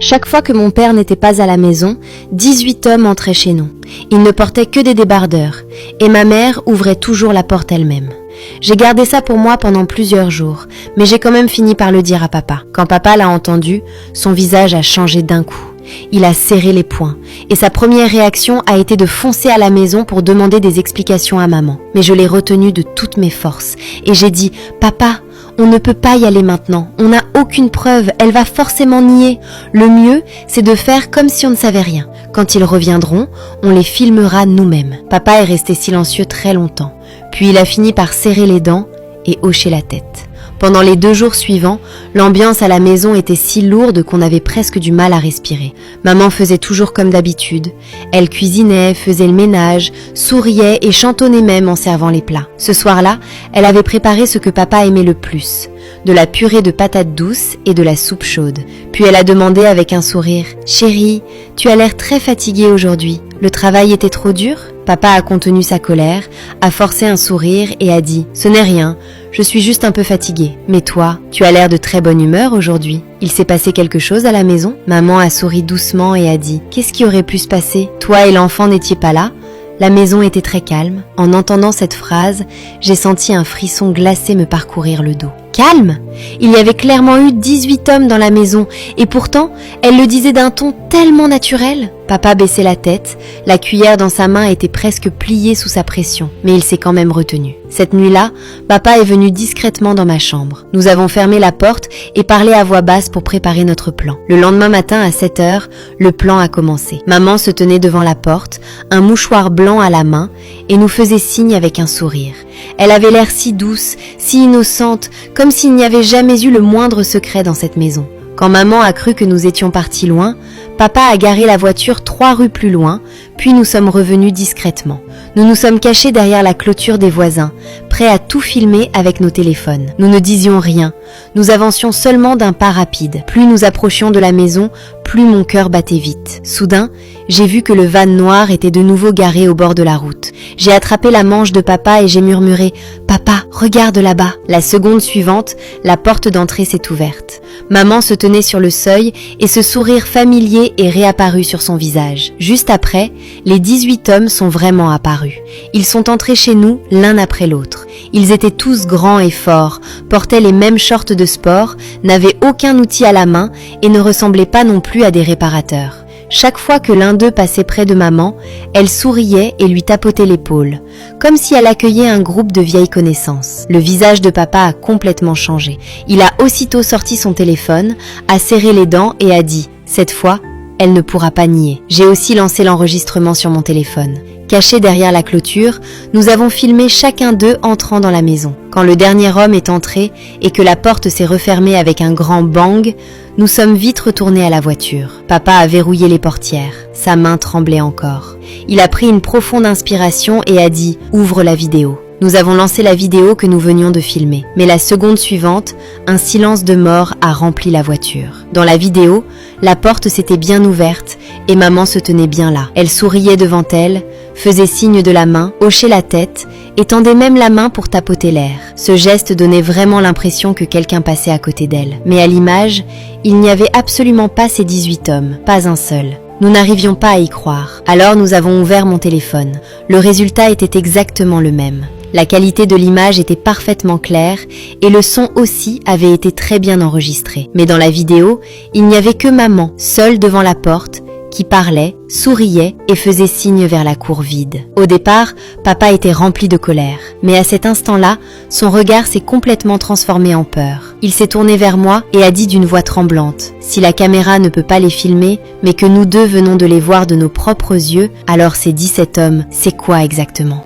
Chaque fois que mon père n'était pas à la maison, 18 hommes entraient chez nous. Ils ne portaient que des débardeurs, et ma mère ouvrait toujours la porte elle-même. J'ai gardé ça pour moi pendant plusieurs jours, mais j'ai quand même fini par le dire à papa. Quand papa l'a entendu, son visage a changé d'un coup. Il a serré les poings, et sa première réaction a été de foncer à la maison pour demander des explications à maman. Mais je l'ai retenu de toutes mes forces, et j'ai dit « Papa, on ne peut pas y aller maintenant, on n'a aucune preuve, elle va forcément nier. Le mieux, c'est de faire comme si on ne savait rien. Quand ils reviendront, on les filmera nous-mêmes. » Papa est resté silencieux très longtemps, puis il a fini par serrer les dents et hocher la tête. Pendant les 2 jours suivants, l'ambiance à la maison était si lourde qu'on avait presque du mal à respirer. Maman faisait toujours comme d'habitude. Elle cuisinait, faisait le ménage, souriait et chantonnait même en servant les plats. Ce soir-là, elle avait préparé ce que papa aimait le plus, de la purée de patates douces et de la soupe chaude. Puis elle a demandé avec un sourire « Chérie, tu as l'air très fatiguée aujourd'hui. Le travail était trop dur ?» Papa a contenu sa colère, a forcé un sourire et a dit « Ce n'est rien, je suis juste un peu fatiguée. Mais toi, tu as l'air de très bonne humeur aujourd'hui. Il s'est passé quelque chose à la maison ?» Maman a souri doucement et a dit « Qu'est-ce qui aurait pu se passer? Toi et l'enfant n'étiez pas là ? La maison était très calme. » En entendant cette phrase, j'ai senti un frisson glacé me parcourir le dos. Calme ? Il y avait clairement eu 18 hommes dans la maison, et pourtant, elle le disait d'un ton tellement naturel. Papa baissait la tête, la cuillère dans sa main était presque pliée sous sa pression, mais il s'est quand même retenu. Cette nuit-là, papa est venu discrètement dans ma chambre. Nous avons fermé la porte et parlé à voix basse pour préparer notre plan. Le lendemain matin à 7 heures, le plan a commencé. Maman se tenait devant la porte, un mouchoir blanc à la main, et nous faisait signe avec un sourire. Elle avait l'air si douce, si innocente, comme s'il n'y avait jamais eu le moindre secret dans cette maison. Quand maman a cru que nous étions partis loin, papa a garé la voiture 3 rues plus loin, puis nous sommes revenus discrètement. Nous nous sommes cachés derrière la clôture des voisins, prêts à tout filmer avec nos téléphones. Nous ne disions rien, nous avancions seulement d'un pas rapide. Plus nous approchions de la maison, plus mon cœur battait vite. Soudain, j'ai vu que le van noir était de nouveau garé au bord de la route. J'ai attrapé la manche de papa et j'ai murmuré « Papa, regarde là-bas !» La seconde suivante, la porte d'entrée s'est ouverte. Maman se tenait sur le seuil et ce sourire familier est réapparu sur son visage. Juste après, les 18 hommes sont vraiment apparus. Ils sont entrés chez nous l'un après l'autre. Ils étaient tous grands et forts, portaient les mêmes shorts de sport, n'avaient aucun outil à la main et ne ressemblaient pas non plus à des réparateurs. Chaque fois que l'un d'eux passait près de maman, elle souriait et lui tapotait l'épaule, comme si elle accueillait un groupe de vieilles connaissances. Le visage de papa a complètement changé. Il a aussitôt sorti son téléphone, a serré les dents et a dit « Cette fois, elle ne pourra pas nier ». J'ai aussi lancé l'enregistrement sur mon téléphone. Cachés derrière la clôture, nous avons filmé chacun d'eux entrant dans la maison. Quand le dernier homme est entré et que la porte s'est refermée avec un grand bang, nous sommes vite retournés à la voiture. Papa a verrouillé les portières. Sa main tremblait encore. Il a pris une profonde inspiration et a dit « Ouvre la vidéo ». Nous avons lancé la vidéo que nous venions de filmer. Mais la seconde suivante, un silence de mort a rempli la voiture. Dans la vidéo, la porte s'était bien ouverte et maman se tenait bien là. Elle souriait devant elle, faisait signe de la main, hochait la tête et tendait même la main pour tapoter l'air. Ce geste donnait vraiment l'impression que quelqu'un passait à côté d'elle. Mais à l'image, il n'y avait absolument pas ces 18 hommes, pas un seul. Nous n'arrivions pas à y croire. Alors nous avons ouvert mon téléphone. Le résultat était exactement le même. La qualité de l'image était parfaitement claire et le son aussi avait été très bien enregistré. Mais dans la vidéo, il n'y avait que maman, seule devant la porte, qui parlait, souriait et faisait signe vers la cour vide. Au départ, papa était rempli de colère. Mais à cet instant-là, son regard s'est complètement transformé en peur. Il s'est tourné vers moi et a dit d'une voix tremblante « Si la caméra ne peut pas les filmer, mais que nous deux venons de les voir de nos propres yeux, alors ces 17 hommes, c'est quoi exactement ?»